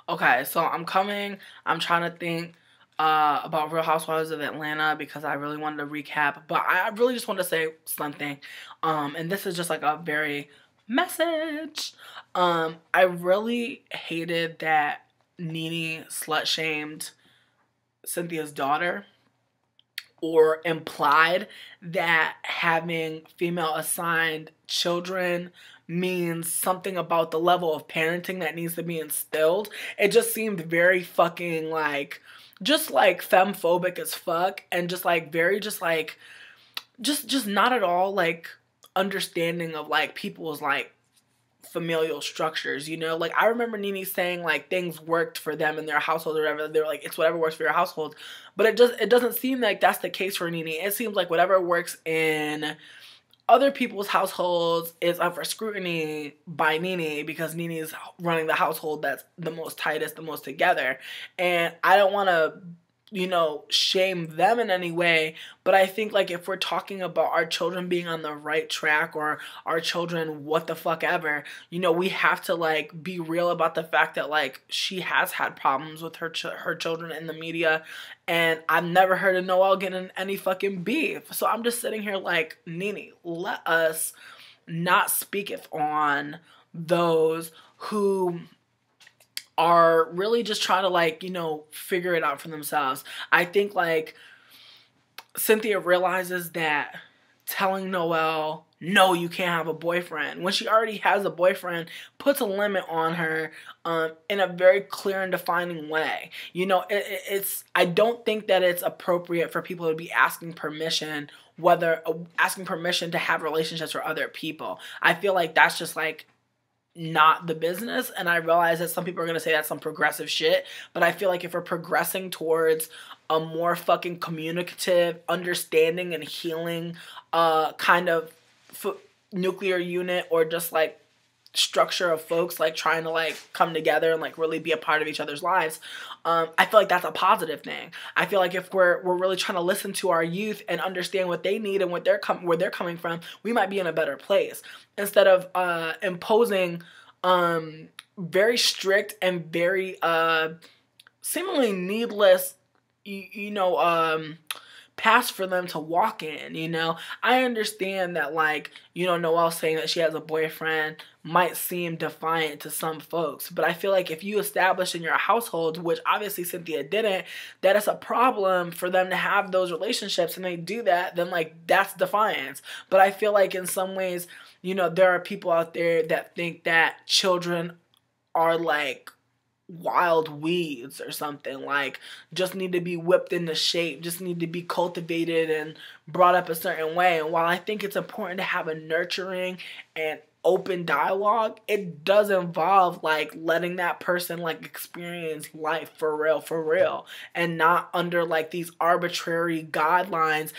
Okay, so I'm trying to think about Real Housewives of Atlanta because I really wanted to recap, but I really just want to say something. And this is just like a very message. I really hated that Nene slut shamed Cynthia's daughter, or implied that having female assigned children means something about the level of parenting that needs to be instilled. It just seemed very fucking like, just like femphobic as fuck, and just like very just like just not at all like understanding of like people's like familial structures, you know? Like, I remember Nene saying, like, things worked for them in their household or whatever. They were like, it's whatever works for your household. But it doesn't seem like that's the case for Nene. It seems like whatever works in other people's households is up for scrutiny by Nene because Nene is running the household that's the most tightest, the most together. And I don't want to, shame them in any way, but I think like if we're talking about our children being on the right track or our children what the fuck ever, we have to like be real about the fact that like she has had problems with her children in the media, and I've never heard of Noelle getting any fucking beef. So I'm just sitting here like, Nene, let us not speaketh on those who are really just trying to like, figure it out for themselves. I think like Cynthia realizes that telling Noelle, no, you can't have a boyfriend, when she already has a boyfriend, puts a limit on her in a very clear and defining way. It's I don't think that it's appropriate for people to be asking permission, whether asking permission to have relationships for other people. I feel like that's just like not the business, and I realize that some people are going to say that's some progressive shit, but I feel like if we're progressing towards a more fucking communicative, understanding, and healing kind of nuclear unit, or just like structure of folks like trying to like come together and like really be a part of each other's lives, I feel like that's a positive thing. I feel like if we're really trying to listen to our youth and understand what they need and where they're coming from, we might be in a better place instead of imposing very strict and very seemingly needless paths for them to walk in. I understand that like, Noelle saying that she has a boyfriend might seem defiant to some folks, but I feel like if you establish in your household, which obviously Cynthia didn't, that it's a problem for them to have those relationships and they do that, then like that's defiance. But I feel like in some ways, there are people out there that think that children are like wild weeds or something, like just need to be whipped into shape, just need to be cultivated and brought up a certain way. And while I think it's important to have a nurturing and open dialogue, it does involve like letting that person like experience life for real, and not under like these arbitrary guidelines,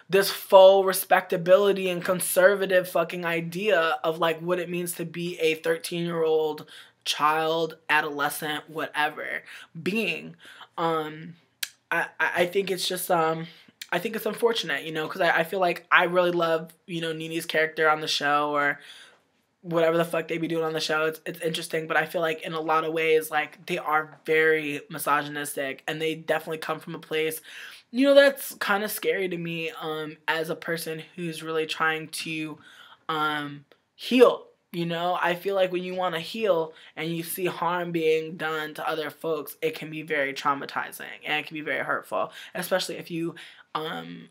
this faux respectability and conservative fucking idea of like what it means to be a 13-year-old child, adolescent, whatever being. I think it's just I think it's unfortunate, because I feel like I really love, Nene's character on the show, or whatever the fuck they be doing on the show. It's interesting, but I feel like in a lot of ways, like, they are very misogynistic, and they definitely come from a place, that's kind of scary to me, as a person who's really trying to heal. I feel like when you want to heal and you see harm being done to other folks, it can be very traumatizing and it can be very hurtful, especially if you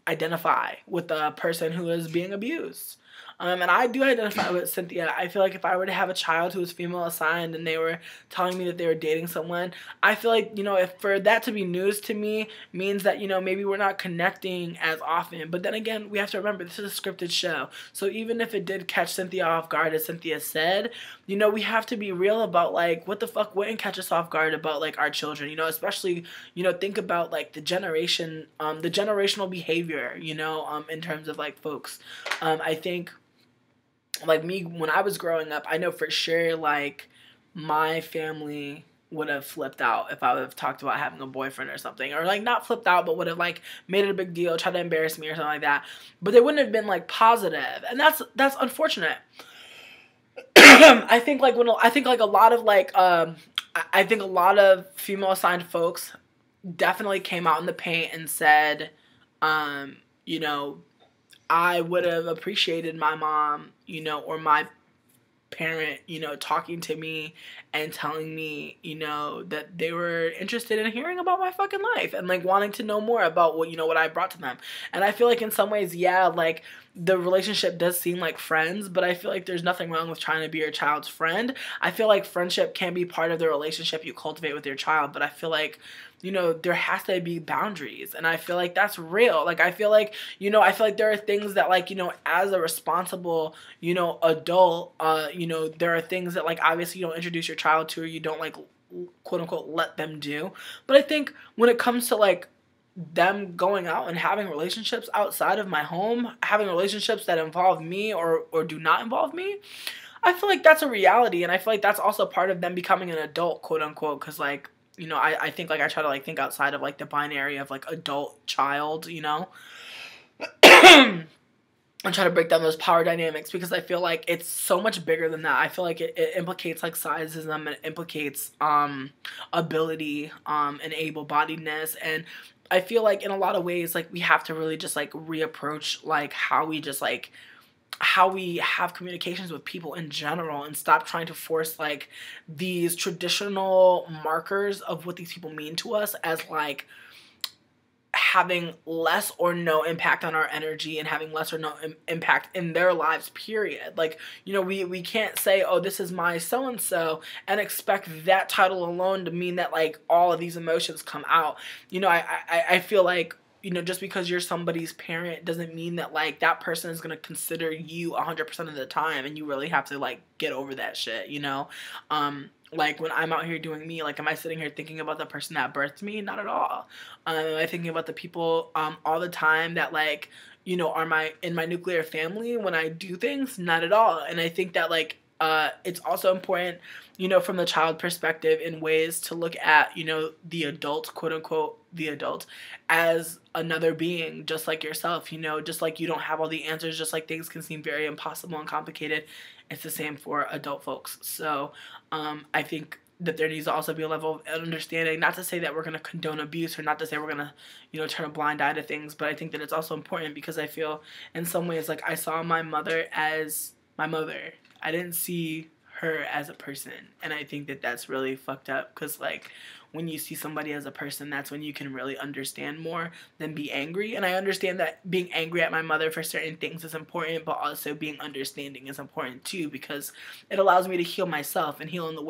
identify with the person who is being abused. And I do identify with Cynthia. I feel like if I were to have a child who was female assigned and they were telling me that they were dating someone, I feel like, if for that to be news to me means that, maybe we're not connecting as often. But then again, we have to remember this is a scripted show. So even if it did catch Cynthia off guard, as Cynthia said, we have to be real about like what the fuck wouldn't catch us off guard about like our children, especially, think about like the generational behavior, in terms of like folks. I think like me, when I was growing up, I know for sure, like, my family would have flipped out if I would have talked about having a boyfriend or something. Or, like, not flipped out, but would have, like, made it a big deal, tried to embarrass me or something like that. But they wouldn't have been, like, positive. And that's unfortunate. I think, like, a lot of, like, I think a lot of female assigned folks definitely came out in the paint and said, you know, I would have appreciated my mom, you know, or my parent, you know, talking to me and telling me, you know, that they were interested in hearing about my fucking life and like wanting to know more about what, you know, what I brought to them. And I feel like in some ways, yeah, like the relationship does seem like friends, but I feel like there's nothing wrong with trying to be your child's friend. I feel like friendship can be part of the relationship you cultivate with your child, but I feel like, you know, there has to be boundaries. And I feel like that's real. Like, I feel like, you know, I feel like there are things that, like, you know, as a responsible, you know, adult, you know, there are things that, like, obviously you don't introduce your child to, or you don't, like, quote unquote, let them do. But I think when it comes to, like, them going out and having relationships outside of my home, having relationships that involve me or do not involve me, I feel like that's a reality. And I feel like that's also part of them becoming an adult, quote unquote, because, like, you know, I think, like, I try to, like, think outside of, like, the binary of, like, adult, child, you know? And try to break down those power dynamics, because I feel like it's so much bigger than that. I feel like it implicates, like, sizeism, it implicates, ability, and able-bodiedness, and I feel like in a lot of ways, like, we have to really just, like, reapproach, like, how we just, like, how we have communications with people in general, and stop trying to force, like, these traditional markers of what these people mean to us as, like, having less or no impact on our energy and having less or no impact in their lives, period. Like, you know, we can't say, oh, this is my so-and-so, and expect that title alone to mean that, like, all of these emotions come out. You know, I feel like, you know, just because you're somebody's parent doesn't mean that, like, that person is going to consider you 100% of the time, and you really have to, like, get over that shit, you know? Like, when I'm out here doing me, like, am I sitting here thinking about the person that birthed me? Not at all. Am I thinking about the people all the time that, like, you know, are in my nuclear family when I do things? Not at all. And I think that, like, it's also important, you know, from the child perspective, in ways to look at, you know, the adult, quote unquote, the adult, as another being just like yourself, you know, just like you don't have all the answers, just like things can seem very impossible and complicated. It's the same for adult folks. So I think that there needs to also be a level of understanding, not to say that we're going to condone abuse, or not to say we're going to, you know, turn a blind eye to things, but I think that it's also important, because I feel in some ways, like, I saw my mother as my mother. I didn't see her as a person, and I think that that's really fucked up, because, like, when you see somebody as a person, that's when you can really understand more than be angry. And I understand that being angry at my mother for certain things is important, but also being understanding is important too, because it allows me to heal myself and heal the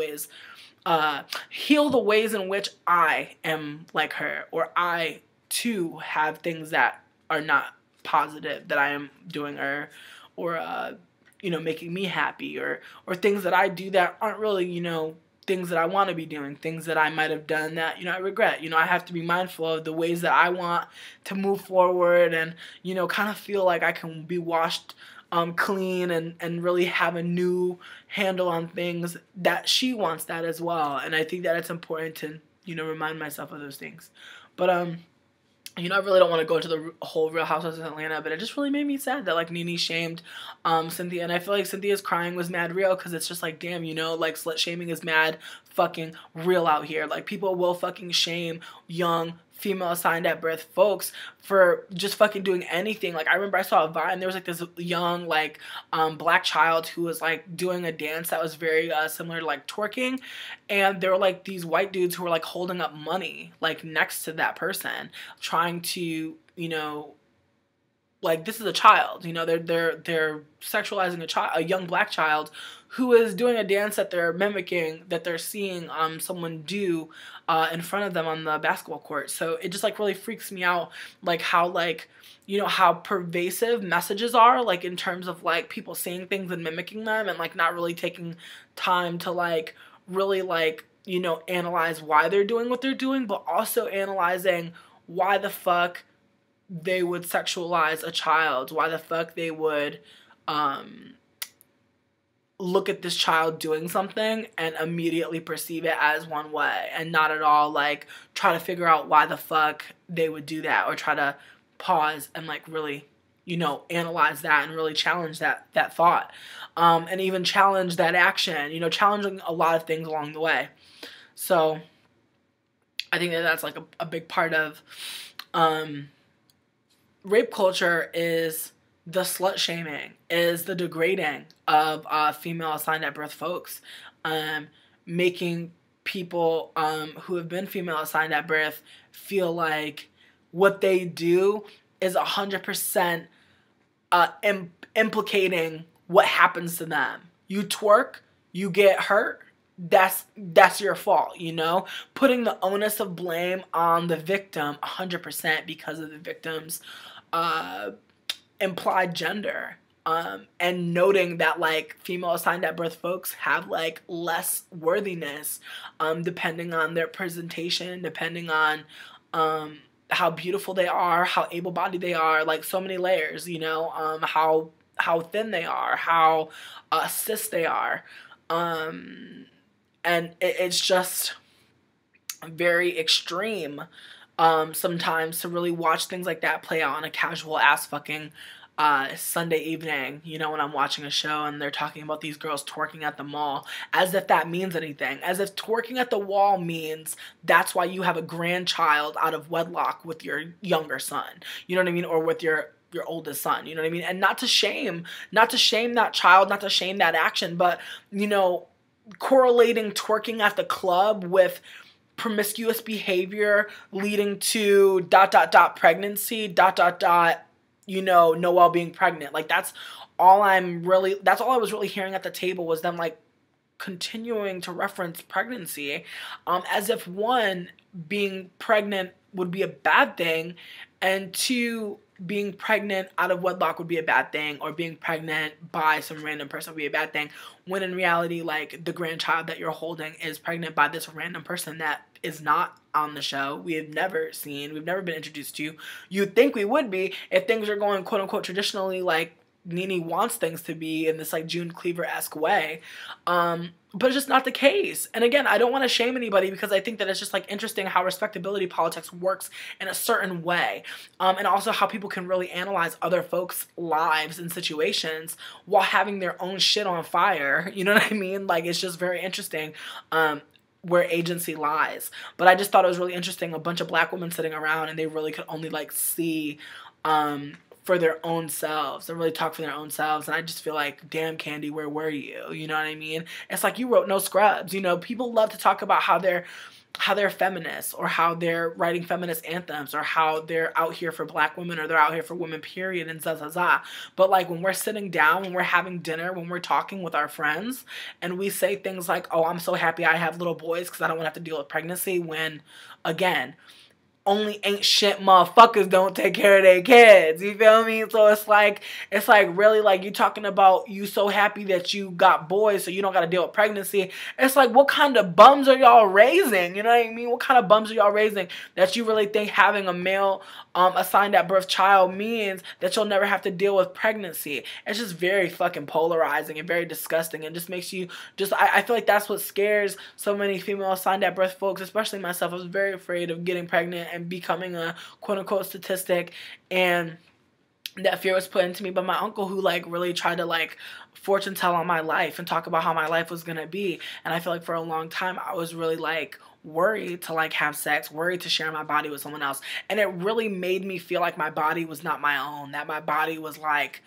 ways in which I am like her, or I too have things that are not positive that I am doing, or you know, making me happy, or things that I do that aren't really, you know, things that I want to be doing, things that I might have done that, you know, I regret. You know, I have to be mindful of the ways that I want to move forward, and, you know, kind of feel like I can be washed clean, and really have a new handle on things, that she wants that as well. And I think that it's important to, you know, remind myself of those things. But you know, I really don't want to go into the whole Real Housewives of Atlanta, but it just really made me sad that, like, Nene shamed Cynthia. And I feel like Cynthia's crying was mad real, because it's just like, damn, you know, like, slut-shaming is mad fucking real out here. Like, people will fucking shame young, female assigned at birth folks for just fucking doing anything. Like, I remember I saw a Vine, there was, like, this young, like, black child who was, like, doing a dance that was very similar to, like, twerking, and there were, like, these white dudes who were, like, holding up money, like, next to that person, trying to, you know, like, this is a child, you know, they're sexualizing a young black child who is doing a dance that they're mimicking, that they're seeing someone do in front of them on the basketball court. So it just, like, really freaks me out, like, how, like, you know, how pervasive messages are, like, in terms of, like, people seeing things and mimicking them, and, like, not really taking time to, like, really, like, you know, analyze why they're doing what they're doing, but also analyzing why the fuck they would sexualize a child, why the fuck they would look at this child doing something and immediately perceive it as one way, and not at all, like, try to figure out why the fuck they would do that, or try to pause and, like, really, you know, analyze that and really challenge that thought, and even challenge that action, you know, challenging a lot of things along the way. So I think that that's like a big part of rape culture is the slut-shaming, is the degrading of female assigned at birth folks, making people who have been female assigned at birth feel like what they do is 100% implicating what happens to them. You twerk, you get hurt, that's your fault, you know? Putting the onus of blame on the victim 100% because of the victim's implied gender. And noting that like female assigned at birth folks have like less worthiness depending on their presentation, depending on how beautiful they are, how able-bodied they are, like so many layers, you know, how thin they are, how cis they are. And it's just very extreme sometimes to really watch things like that play out on a casual ass fucking Sunday evening, you know, when I'm watching a show and they're talking about these girls twerking at the mall, as if that means anything, as if twerking at the wall means that's why you have a grandchild out of wedlock with your younger son, you know what I mean, or with your oldest son, you know what I mean, and not to shame that child, not to shame that action, but, you know, correlating twerking at the club with promiscuous behavior leading to ... pregnancy ... you know, Noelle being pregnant. Like that's all I was really hearing at the table was them like continuing to reference pregnancy as if one, being pregnant would be a bad thing, and two, being pregnant out of wedlock would be a bad thing, or being pregnant by some random person would be a bad thing, when in reality, like, the grandchild that you're holding is pregnant by this random person that is not on the show. We've never been introduced to. You'd think we would be if things are going quote unquote traditionally like Nene wants things to be in this like June Cleaver-esque way. But it's just not the case. And again, I don't want to shame anybody because I think that it's just like interesting how respectability politics works in a certain way. And also how people can really analyze other folks' lives and situations while having their own shit on fire. You know what I mean? Like, it's just very interesting. Where agency lies. But I just thought it was really interesting, a bunch of black women sitting around and they really could only like see for their own selves and really talk for their own selves. And I just feel like, damn, Candy, where were you? You know what I mean? It's like you wrote no scrubs. You know, people love to talk about how they're feminists, or how they're writing feminist anthems, or how they're out here for black women, or they're out here for women, period, and za. But like when we're sitting down, when we're having dinner, when we're talking with our friends, and we say things like, oh, I'm so happy I have little boys because I don't want to have to deal with pregnancy, when, again, only ain't shit motherfuckers don't take care of their kids. You feel me? So it's like really like you talking about you so happy that you got boys so you don't got to deal with pregnancy. It's like, what kind of bums are y'all raising? You know what I mean? What kind of bums are y'all raising that you really think having a male assigned at birth child means that you'll never have to deal with pregnancy? It's just very fucking polarizing and very disgusting, and just makes you I feel like that's what scares so many female assigned at birth folks, especially myself. I was very afraid of getting pregnant and becoming a quote-unquote statistic, and that fear was put into me by my uncle, who like really tried to like fortune tell on my life and talk about how my life was gonna be. And I feel like for a long time I was really like worried to like have sex, worried to share my body with someone else, and it really made me feel like my body was not my own, that my body was like,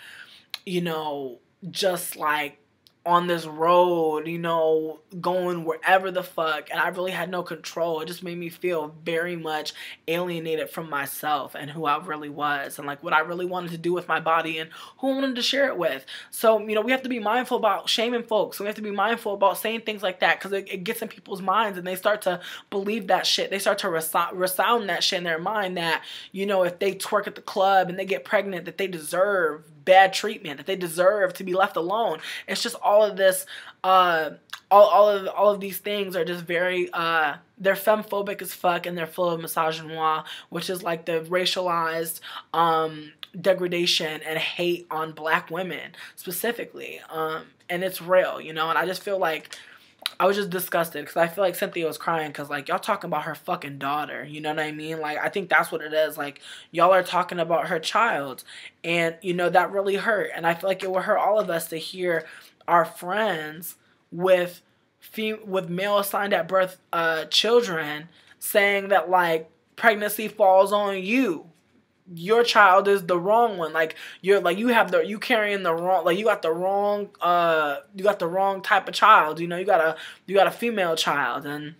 you know, just like on this road, you know, going wherever the fuck, and I really had no control. It just made me feel very much alienated from myself and who I really was, and like what I really wanted to do with my body and who I wanted to share it with. So, you know, we have to be mindful about shaming folks. We have to be mindful about saying things like that, because it gets in people's minds and they start to believe that shit. They start to resound that shit in their mind that, you know, if they twerk at the club and they get pregnant, that they deserve bad treatment, that they deserve to be left alone. It's just all of this, all of these things are just very, they're femphobic as fuck, and they're full of misogynoir, which is like the racialized degradation and hate on black women specifically, and it's real, you know. And I just feel like I was just disgusted, because I feel like Cynthia was crying because, like, y'all talking about her fucking daughter, you know what I mean? Like, I think that's what it is. Like, y'all are talking about her child, and, you know, that really hurt. And I feel like it will hurt all of us to hear our friends with with male assigned at birth children, saying that like pregnancy falls on you. Your child is the wrong one. Like you carrying the wrong, like you got the wrong type of child. You know, you got a female child, and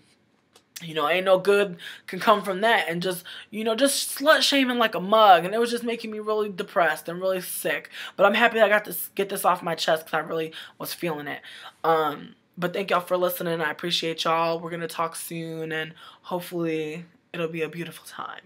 you know, ain't no good can come from that. And just, you know, just slut shaming like a mug. And it was just making me really depressed and really sick. But I'm happy I got to get this off my chest because I really was feeling it. But thank y'all for listening. I appreciate y'all. We're going to talk soon, and hopefully it'll be a beautiful time.